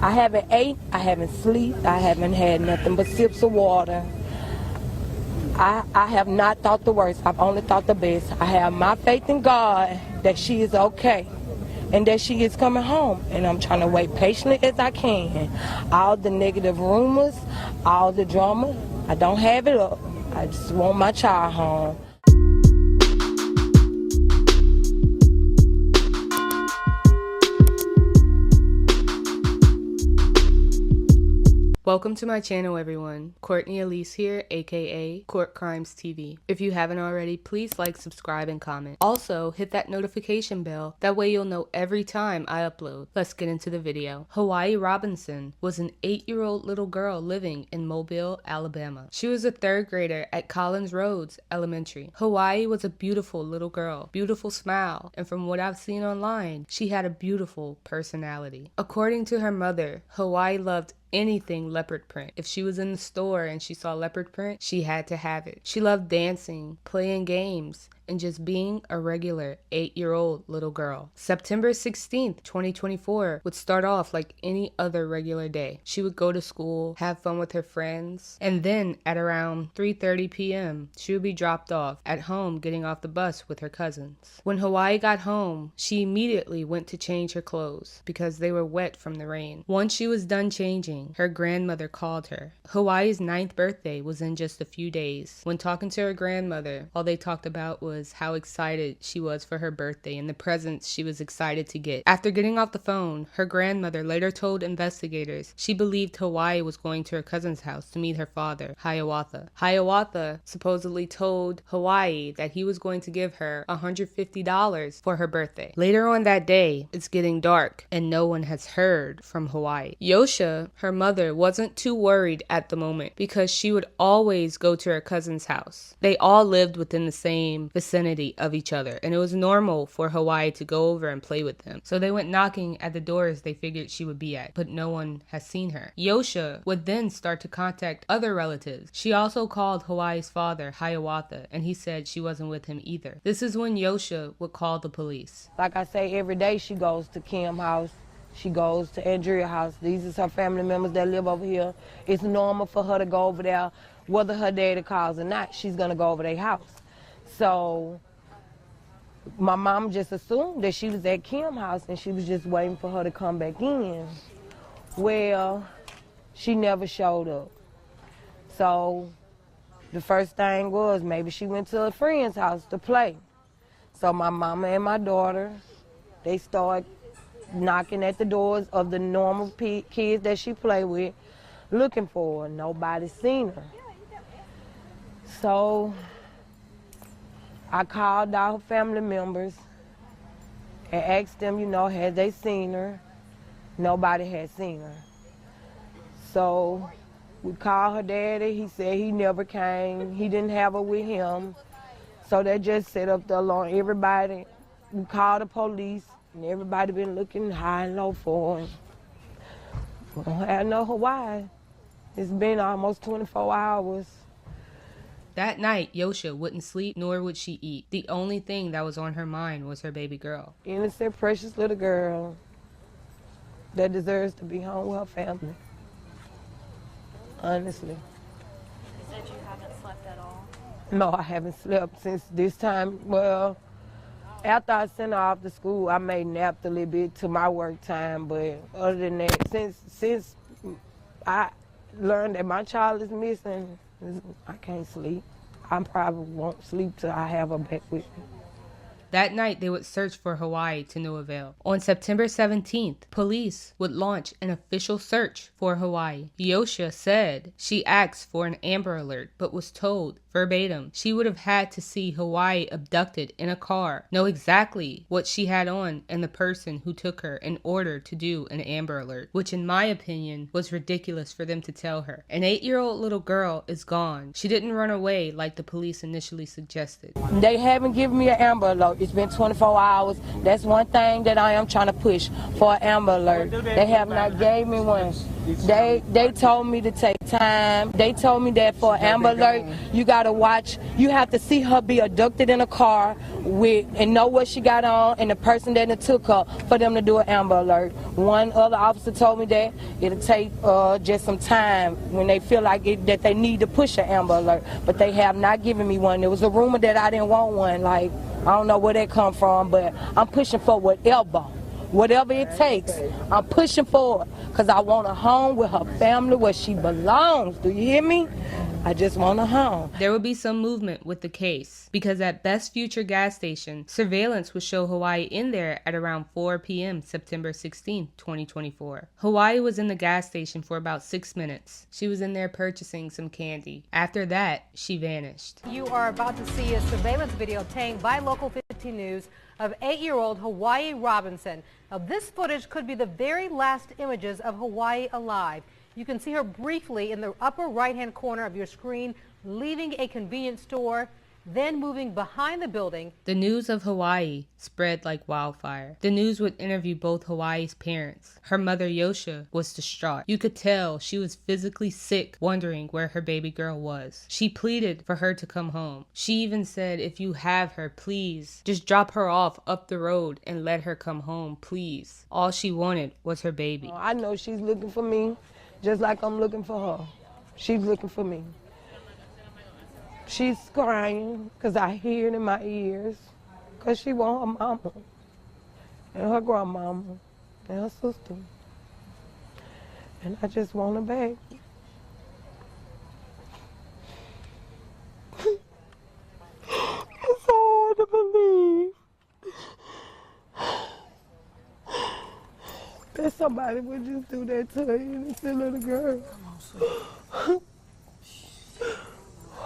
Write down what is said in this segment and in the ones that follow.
I haven't ate, I haven't slept, I haven't had nothing but sips of water. I have not thought the worst, I've only thought the best. I have my faith in God that she is okay and that she is coming home. And I'm trying to wait patiently as I can. All the negative rumors, all the drama, I don't have it up. I just want my child home. Welcome to my channel, everyone. Courtney Elise here, aka Court Crimes TV. If you haven't already, please like, subscribe, and comment. Also, hit that notification bell. That way you'll know every time I upload. Let's get into the video. Hiawayi Robinson was an 8-year-old little girl living in Mobile, Alabama. She was a 3rd grader at Collins Roads Elementary. Hiawayi was a beautiful little girl, beautiful smile, and from what I've seen online, she had a beautiful personality. According to her mother, Hiawayi loved anything leopard print. If she was in the store and she saw leopard print, she had to have it. She loved dancing, playing games, and just being a regular 8-year-old little girl. September 16th, 2024 would start off like any other regular day. She would go to school, have fun with her friends, and then at around 3:30 p.m., she would be dropped off at home getting off the bus with her cousins. When Hiawayi got home, she immediately went to change her clothes because they were wet from the rain. Once she was done changing, her grandmother called her. Hiawayi's 9th birthday was in just a few days. When talking to her grandmother, all they talked about was how excited she was for her birthday and the presents she was excited to get. After getting off the phone, her grandmother later told investigators she believed Hiawayi was going to her cousin's house to meet her father, Hiawatha. Hiawatha supposedly told Hiawayi that he was going to give her $150 for her birthday. Later on that day, it's getting dark and no one has heard from Hiawayi. Yosha, her mother, wasn't too worried at the moment because she would always go to her cousin's house. They all lived within the same vicinity of each other, and it was normal for Hiawayi to go over and play with them. So they went knocking at the doors they figured she would be at, but no one has seen her. Yosha would then start to contact other relatives. She also called Hiawayi's father, Hiawatha, and he said she wasn't with him either. This is when Yosha would call the police. Like I say, every day she goes to Kim's house. She goes to Andrea's house. These are her family members that live over here. It's normal for her to go over there, whether her daddy calls or not, she's gonna go over their house. So my mom just assumed that she was at Kim's house and she was just waiting for her to come back in. Well, she never showed up. So the first thing was maybe she went to a friend's house to play. So my mama and my daughter, they start knocking at the doors of the normal kids that she play with, looking for her. Nobody's seen her. So I called our family members and asked them, had they seen her? Nobody had seen her. So we called her daddy. He said he never came. He didn't have her with him. So they just set up the alarm. Everybody, we called the police, and everybody been looking high and low for her. We don't have no Hiawayi. It's been almost 24 hours. That night, Yosha wouldn't sleep, nor would she eat. The only thing that was on her mind was her baby girl. Innocent, precious little girl that deserves to be home with her family. Honestly. You said you haven't slept at all? No, I haven't slept since this time. Well, after I sent her off to school, I may nap a little bit to my work time, but other than that, since I learned that my child is missing, I can't sleep. I probably won't sleep till I have her back with me. That night, they would search for Hiawayi to no avail. On September 17th, police would launch an official search for Hiawayi. Yosha said she asked for an Amber Alert, but was told verbatim she would have had to see Hiawayi abducted in a car, know exactly what she had on and the person who took her in order to do an Amber Alert, which in my opinion was ridiculous for them to tell her. An 8-year-old little girl is gone. She didn't run away like the police initially suggested. They haven't given me an Amber Alert. It's been 24 hours. That's one thing that I am trying to push for, an Amber Alert. They have not gave me one. They told me to take time. They told me that for Amber Alert, you gotta watch. You have to see her be abducted in a car and know what she got on and the person that took her for them to do an Amber Alert. One other officer told me that it'll take just some time when they feel like that they need to push an Amber Alert, but they have not given me one. There was a rumor that I didn't want one. Like, I don't know where that come from, but I'm pushing for whatever it takes. I'm pushing for it because I want her home with her family where she belongs. Do you hear me? I just want her home. There would be some movement with the case because at Best Future gas station, surveillance would show Hiawayi in there at around 4 p.m. September 16, 2024. Hiawayi was in the gas station for about 6 minutes. She was in there purchasing some candy. After that, she vanished. You are about to see a surveillance video obtained by Local 15 News of 8-year-old Hiawayi Robinson. Now, this footage could be the very last images of Hiawayi alive. You can see her briefly in the upper right-hand corner of your screen, leaving a convenience store, then moving behind the building. The news of Hiawayi spread like wildfire. The news would interview both Hawaii's parents. Her mother, Yosha, was distraught. You could tell she was physically sick, wondering where her baby girl was. She pleaded for her to come home. She even said, if you have her, please, just drop her off up the road and let her come home, please. All she wanted was her baby. I know she's looking for me, just like I'm looking for her. She's looking for me. She's crying because I hear it in my ears because she want her mama and her grandmama and her sister. And I just want her back. It's hard to believe that somebody would just do that to you and it's a little girl.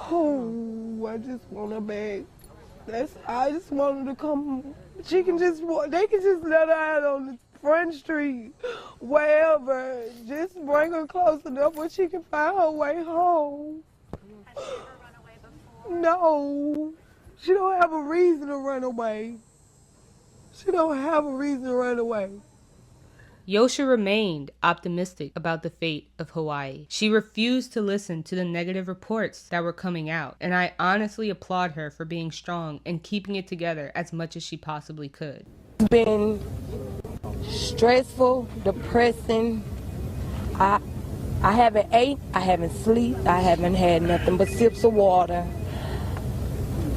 Oh, I just want her back. I just want her to come. They can just let her out on the front street, wherever. Just bring her close enough where she can find her way home. Has she ever run away before? No, she don't have a reason to run away. She don't have a reason to run away. Yosha remained optimistic about the fate of Hiawayi. She refused to listen to the negative reports that were coming out, and I honestly applaud her for being strong and keeping it together as much as she possibly could. It's been stressful, depressing. I haven't ate, I haven't slept, I haven't had nothing but sips of water.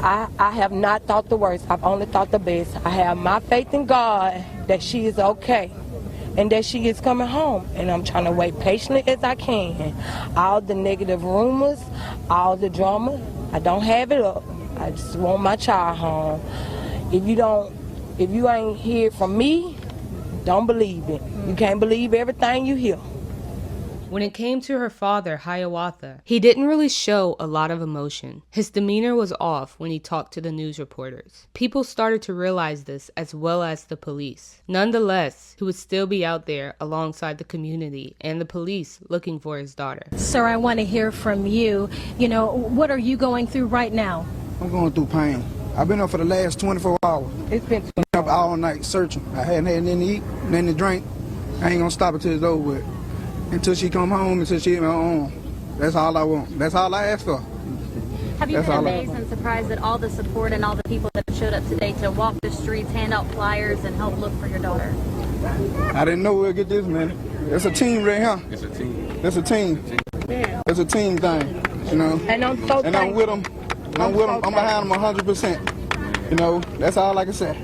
I have not thought the worst, I've only thought the best. I have my faith in God that she is okay and that she is coming home, and I'm trying to wait patiently as I can. All the negative rumors, all the drama, I don't have it up. I just want my child home. If you ain't hear from me, don't believe it. You can't believe everything you hear. When it came to her father, Hiawatha, he didn't really show a lot of emotion. His demeanor was off when he talked to the news reporters. People started to realize this, as well as the police. Nonetheless, he would still be out there alongside the community and the police looking for his daughter. Sir, I want to hear from you. You know, what are you going through right now? I'm going through pain. I've been up for the last 24 hours. It's been Up all night searching. I hadn't had nothing to eat, nothing to drink. I ain't gonna stop until it's over with. Until she come home, until she hit my arm. That's all I want. That's all I ask for. Have you been amazed and surprised at all the support and all the people that showed up today to walk the streets, hand out flyers, and help look for your daughter? I didn't know we'd get this many. It's a team right here. It's a team. It's a team. Yeah. It's a team thing, you know. And I'm so And I'm with them. I'm with them. I'm behind them 100%. You know, that's all I can say.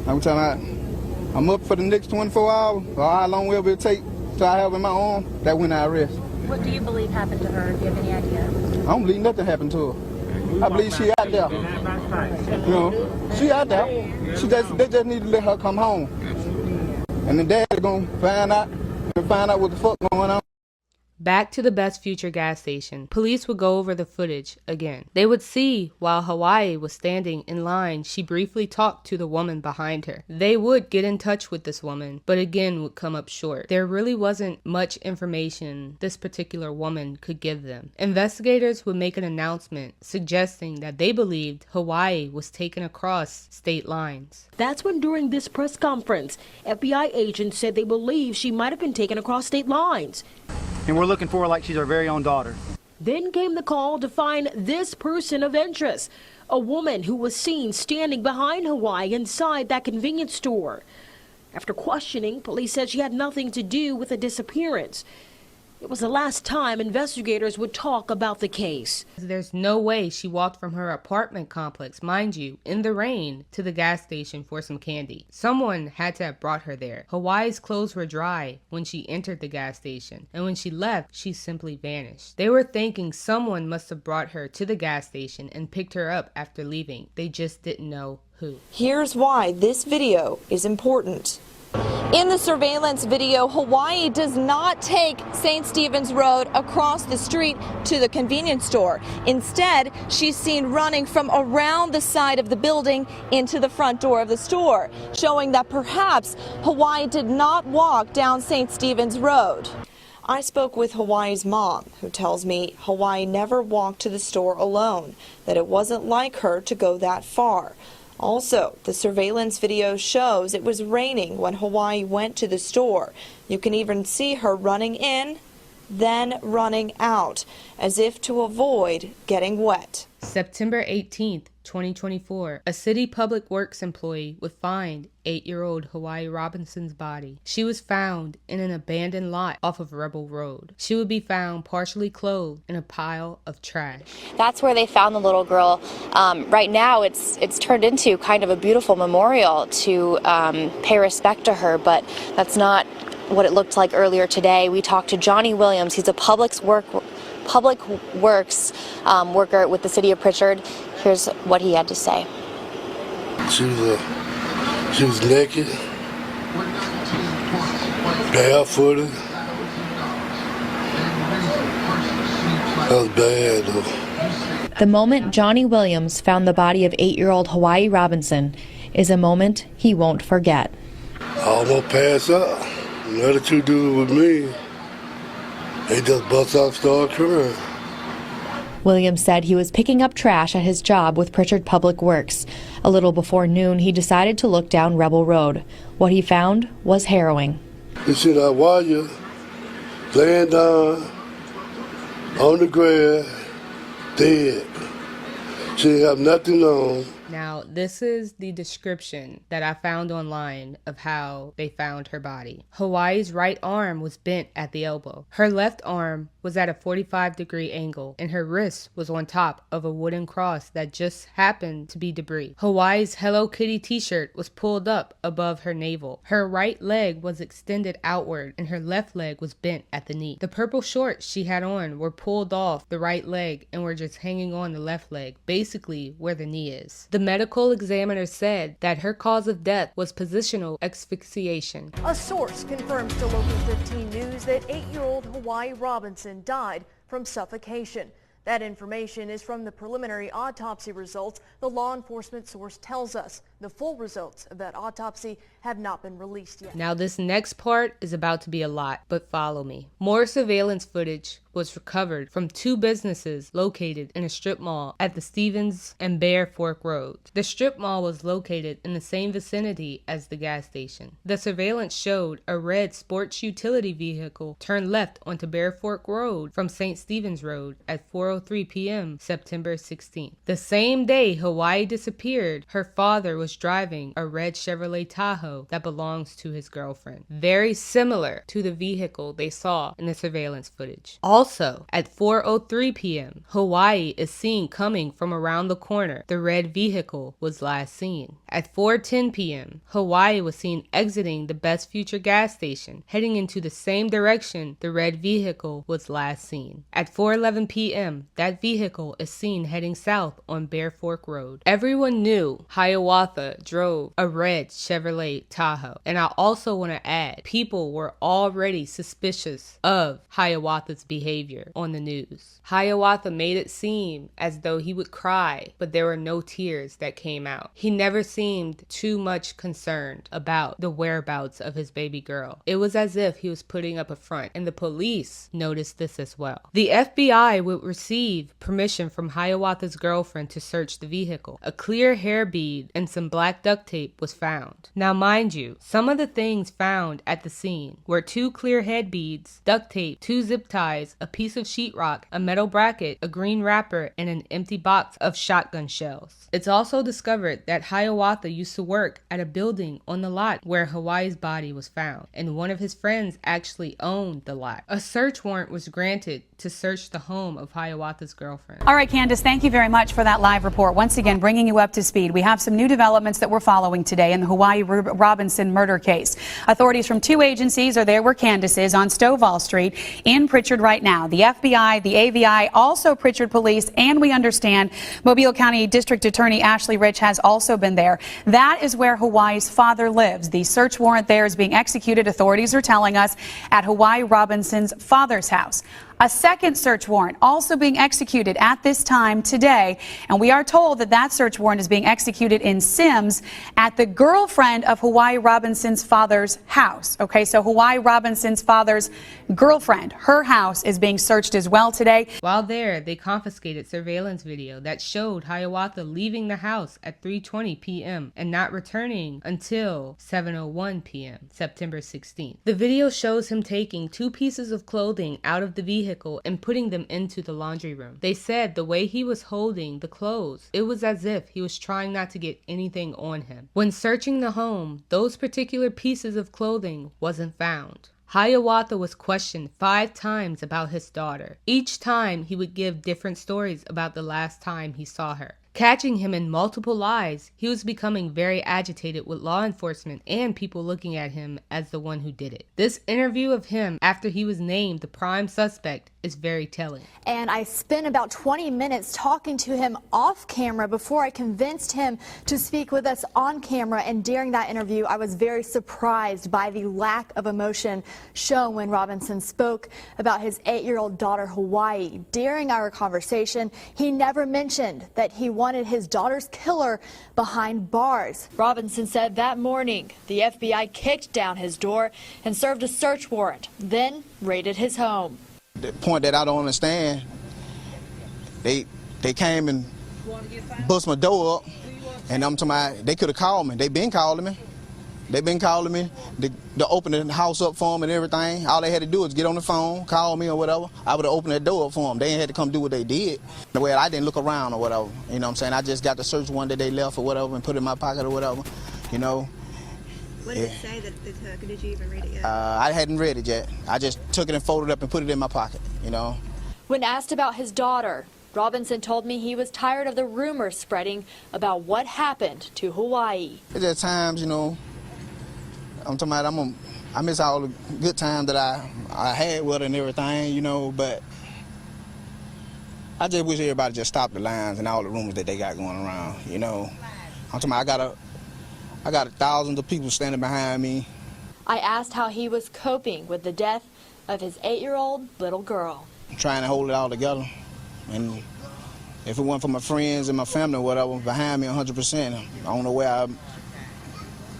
I'm up for the next 24 hours, or how long will it take till I have in my arm, that when I rest. What do you believe happened to her? Do you have any idea? I don't believe nothing happened to her. I believe she out there. You know, she out there. They just need to let her come home. And the dad is gonna find out what the fuck going on. Back to the Best Future gas station, police would go over the footage again. They would see while Hiawayi was standing in line, she briefly talked to the woman behind her. They would get in touch with this woman, but again would come up short. There really wasn't much information this particular woman could give them. Investigators would make an announcement suggesting that they believed Hiawayi was taken across state lines. That's when during this press conference, FBI agents said they believe she might have been taken across state lines. and we're looking for her like she's our very own daughter. Then came the call to find this person of interest, a woman who was seen standing behind Hiawayi inside that convenience store. After questioning, police said she had nothing to do with the disappearance. It was the last time investigators would talk about the case. There's no way she walked from her apartment complex, mind you, in the rain, to the gas station for some candy. Someone had to have brought her there. Hawaii's clothes were dry when she entered the gas station, and when she left, she simply vanished. They were thinking someone must have brought her to the gas station and picked her up after leaving. They just didn't know who. Here's why this video is important. In the surveillance video, Hiawayi does not take St. Stephen's Road across the street to the convenience store. Instead, she's seen running from around the side of the building into the front door of the store, showing that perhaps Hiawayi did not walk down St. Stephen's Road. I spoke with Hawaii's mom, who tells me Hiawayi never walked to the store alone, that it wasn't like her to go that far. Also, the surveillance video shows it was raining when Hiawayi went to the store. You can even see her running in, then running out, as if to avoid getting wet. September 18th, 2024, a city public works employee would find 8-year-old Hiawayi Robinson's body. She was found in an abandoned lot off of Rebel Road. She would be found partially clothed in a pile of trash. That's where they found the little girl. Right now, it's turned into kind of a beautiful memorial to pay respect to her, but that's not what it looked like earlier today. We talked to Johnny Williams. He's a public works worker with the city of Pritchard. Here's what he had to say. She was naked, barefooted. That was bad, though. The moment Johnny Williams found the body of 8-year-old Hiawayi Robinson is a moment he won't forget. I almost passed out. Nothing to do with me. They just bust out and started crying. Williams said he was picking up trash at his job with Pritchard Public Works. A little before noon, he decided to look down Rebel Road. What he found was harrowing. You see that wire laying down on the ground, dead. She didn't have nothing on. Now, this is the description that I found online of how they found her body. Hawaii's right arm was bent at the elbow. Her left arm was at a 45-degree angle, and her wrist was on top of a wooden cross that just happened to be debris. Hawaii's Hello Kitty t-shirt was pulled up above her navel. Her right leg was extended outward, and her left leg was bent at the knee. The purple shorts she had on were pulled off the right leg and were just hanging on the left leg, basically where the knee is. The medical examiner said that her cause of death was positional asphyxiation. A source confirms to Local 15 News that 8-year-old Hiawayi Robinson died from suffocation. That information is from the preliminary autopsy results the law enforcement source tells us. The full results of that autopsy have not been released yet. Now this next part is about to be a lot, but follow me. More surveillance footage was recovered from 2 businesses located in a strip mall at the Stevens and Bear Fork Roads. The strip mall was located in the same vicinity as the gas station. The surveillance showed a red sports utility vehicle turn left onto Bear Fork Road from St. Stephen's Road at 4:03 p.m. September 16th. The same day Hiawayi disappeared, her father was driving a red Chevrolet Tahoe that belongs to his girlfriend. Very similar to the vehicle they saw in the surveillance footage. Also, at 4:03 p.m., Hiawayi is seen coming from around the corner. The red vehicle was last seen. At 4:10 p.m., Hiawayi was seen exiting the Best Future gas station, heading into the same direction the red vehicle was last seen. At 4:11 p.m., that vehicle is seen heading south on Bear Fork Road. Everyone knew Hiawatha drove a red Chevrolet Tahoe. And I also want to add, people were already suspicious of Hiawatha's behavior. behavior on the news. Hiawatha made it seem as though he would cry, but there were no tears that came out. He never seemed too much concerned about the whereabouts of his baby girl. It was as if he was putting up a front, and the police noticed this as well. The FBI would receive permission from Hiawatha's girlfriend to search the vehicle. A clear hair bead and some black duct tape was found. Now mind you, some of the things found at the scene were 2 clear head beads, duct tape, 2 zip ties, a piece of sheetrock, a metal bracket, a green wrapper, and an empty box of shotgun shells. It's also discovered that Hiawatha used to work at a building on the lot where Hawaii's body was found, and one of his friends actually owned the lot. A search warrant was granted to search the home of Hiawatha's girlfriend. All right, Candace, thank you very much for that live report. Once again, bringing you up to speed. We have some new developments that we're following today in the Hiawayi Robinson murder case. Authorities from 2 agencies are there where Candace is on Stovall Street in Pritchard right now. The FBI, the AVI, also Pritchard Police, and we understand Mobile County District Attorney Ashley Rich has also been there. That is where Hawaii's father lives. The search warrant there is being executed, authorities are telling us, at Hiawayi Robinson's father's house. A second search warrant also being executed at this time today, and we are told that that search warrant is being executed in Sims at the girlfriend of Hiawayi Robinson's father's house. Okay, so Hiawayi Robinson's father's girlfriend, her house is being searched as well today. While there, they confiscated surveillance video that showed Hiawatha leaving the house at 3:20 p.m. and not returning until 7:01 p.m. September 16th. The video shows him taking 2 pieces of clothing out of the vehicle and putting them into the laundry room. They said the way he was holding the clothes, it was as if he was trying not to get anything on him. When searching the home, those particular pieces of clothing wasn't found. Hiawatha was questioned 5 times about his daughter. Each time he would give different stories about the last time he saw her. Catching him in multiple lies, he was becoming very agitated with law enforcement and people looking at him as the one who did it. This interview of him after he was named the prime suspect is very telling. And I spent about 20 minutes talking to him off camera before I convinced him to speak with us on camera. And during that interview, I was very surprised by the lack of emotion shown when Robinson spoke about his 8-year-old daughter, Hiawayi. During our conversation, he never mentioned that he wanted his daughter's killer behind bars. Robinson said that morning the FBI kicked down his door and served a search warrant, then raided his home. The point that I don't understand, they came and bust my door up, and I'm talking about they could have called me. They've been calling me. To open the house up for them and everything. All they had to do was get on the phone, call me or whatever. I would have opened that door up for them. They ain't had to come do what they did. Well, I didn't look around or whatever. You know what I'm saying? I just got the search warrant that they left or whatever and put it in my pocket or whatever. You know. What did it say that they took? Did you even read it yet? I hadn't read it yet. I just took it and folded it up and put it in my pocket, you know. When asked about his daughter, Robinson told me he was tired of the rumors spreading about what happened to Hiawayi. There's times, you know, I'm talking about I miss all the good times that I had with her and everything, you know, but I just wish everybody just stopped the lines and all the rumors that they got going around, you know. I'm talking about I got thousands of people standing behind me. I asked how he was coping with the death of his 8-year-old little girl. I'm trying to hold it all together, and if it weren't for my friends and my family or whatever behind me 100%, I don't know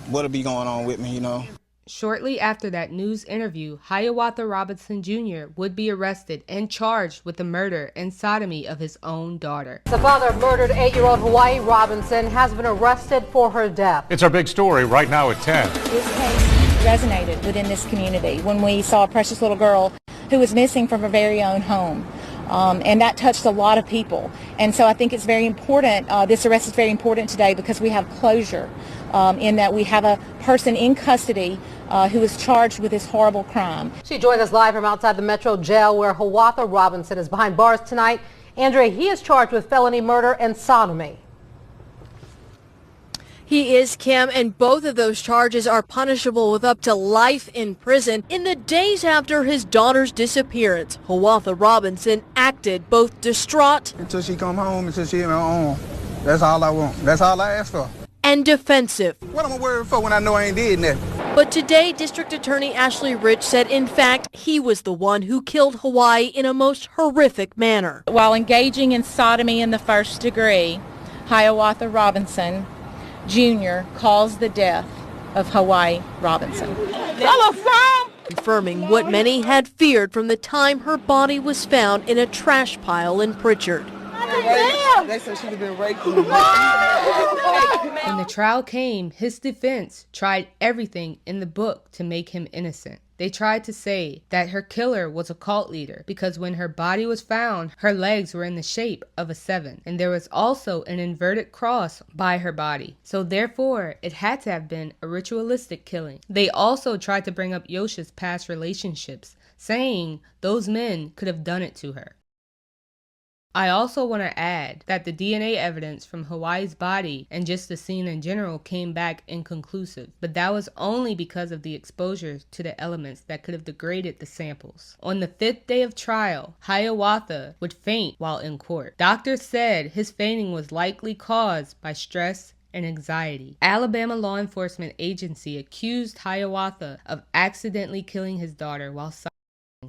what'd be going on with me, you know. Shortly after that news interview, Hiawatha Robinson Jr. would be arrested and charged with the murder and sodomy of his own daughter. The father of murdered 8-year-old Hiawayi Robinson has been arrested for her death. It's our big story right now at 10. This case resonated within this community when we saw a precious little girl who was missing from her very own home. And that touched a lot of people. And so I think it's very important, this arrest is very important today because we have closure in that we have a person in custody who is charged with this horrible crime. She joins us live from outside the Metro Jail where Hiawatha Robinson is behind bars tonight. Andrea, he is charged with felony murder and sodomy. He is, Kim, and both of those charges are punishable with up to life in prison. In the days after his daughter's disappearance, Hiawatha Robinson acted both distraught until she come home, until she in her own. That's all I want. That's all I ask for. And defensive. What am I worried for when I know I ain't did nothing? But today, District Attorney Ashley Rich said, in fact, he was the one who killed Hiawayi in a most horrific manner. While engaging in sodomy in the first degree, Hiawayi Robinson Jr. caused the death of Hiawayi Robinson. Confirming what many had feared from the time her body was found in a trash pile in Pritchard. They said she'd have been raped. When the trial came, his defense tried everything in the book to make him innocent. They tried to say that her killer was a cult leader because when her body was found, her legs were in the shape of a 7, and there was also an inverted cross by her body. So therefore, it had to have been a ritualistic killing. They also tried to bring up Yosha's past relationships, saying those men could have done it to her. I also want to add that the DNA evidence from Hiawayi's body and just the scene in general came back inconclusive, but that was only because of the exposure to the elements that could have degraded the samples. On the 5th day of trial, Hiawayi would faint while in court. Doctors said his fainting was likely caused by stress and anxiety. Alabama law enforcement agency accused Hiawayi of accidentally killing his daughter while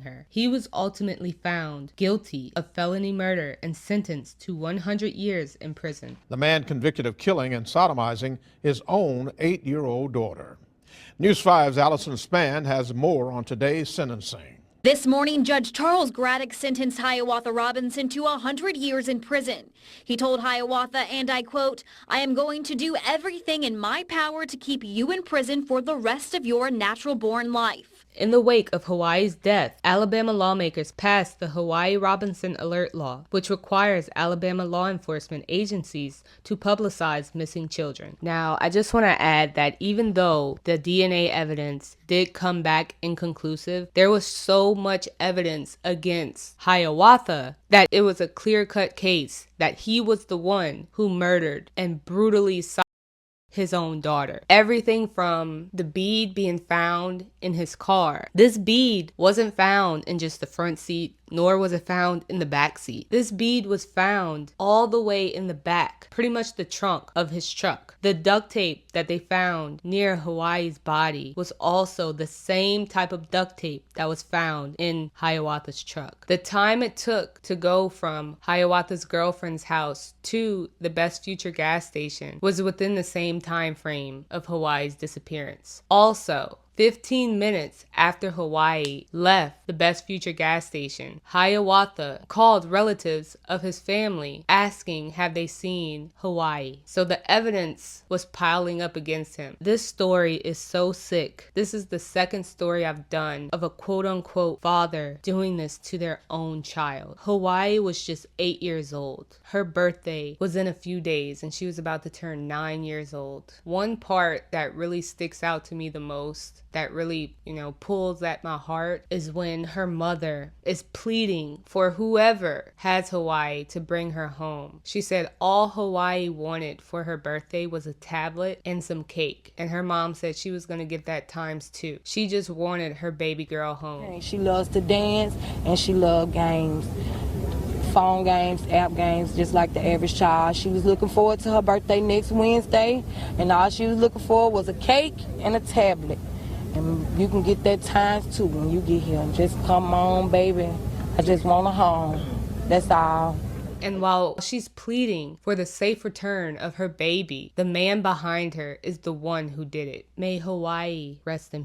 her. He was ultimately found guilty of felony murder and sentenced to 100 years in prison. The man convicted of killing and sodomizing his own 8-year-old daughter. News 5's Allison Spann has more on today's sentencing. This morning, Judge Charles Graddick sentenced Hiawayi Robinson to 100 years in prison. He told Hiawayi, and I quote, "I am going to do everything in my power to keep you in prison for the rest of your natural-born life." In the wake of Hiawayi's death, Alabama lawmakers passed the Hiawayi Robinson Alert Law, which requires Alabama law enforcement agencies to publicize missing children. Now, I just want to add that even though the DNA evidence did come back inconclusive, there was so much evidence against Hiawayi that it was a clear-cut case that he was the one who murdered and brutally his own daughter. Everything from the bead being found in his car. This bead wasn't found in just the front seat, nor was it found in the back seat. This bead was found all the way in the back, pretty much the trunk of his truck. The duct tape that they found near Hiawayi's body was also the same type of duct tape that was found in Hiawayi's truck. The time it took to go from Hiawayi's girlfriend's house to the Best Future gas station was within the same time frame of Hiawayi's disappearance. Also, 15 minutes after Hiawayi left the Best Future gas station, Hiawayi called relatives of his family asking have they seen Hiawayi. So the evidence was piling up against him. This story is so sick. This is the second story I've done of a quote-unquote father doing this to their own child. Hiawayi was just 8 years old. Her birthday was in a few days and she was about to turn 9 years old. One part that really sticks out to me the most, that really, pulls at my heart, is when her mother is pleading for whoever has Hiawayi to bring her home. She said all Hiawayi wanted for her birthday was a tablet and some cake. And her mom said she was going to get that ×2. She just wanted her baby girl home. She loves to dance and she loves games. Phone games, app games, just like the average child. She was looking forward to her birthday next Wednesday, and all she was looking for was a cake and a tablet. And you can get that ×2 when you get here. Just come on, baby. I just want her home. That's all. And while she's pleading for the safe return of her baby, the man behind her is the one who did it. May Hiawayi rest in peace.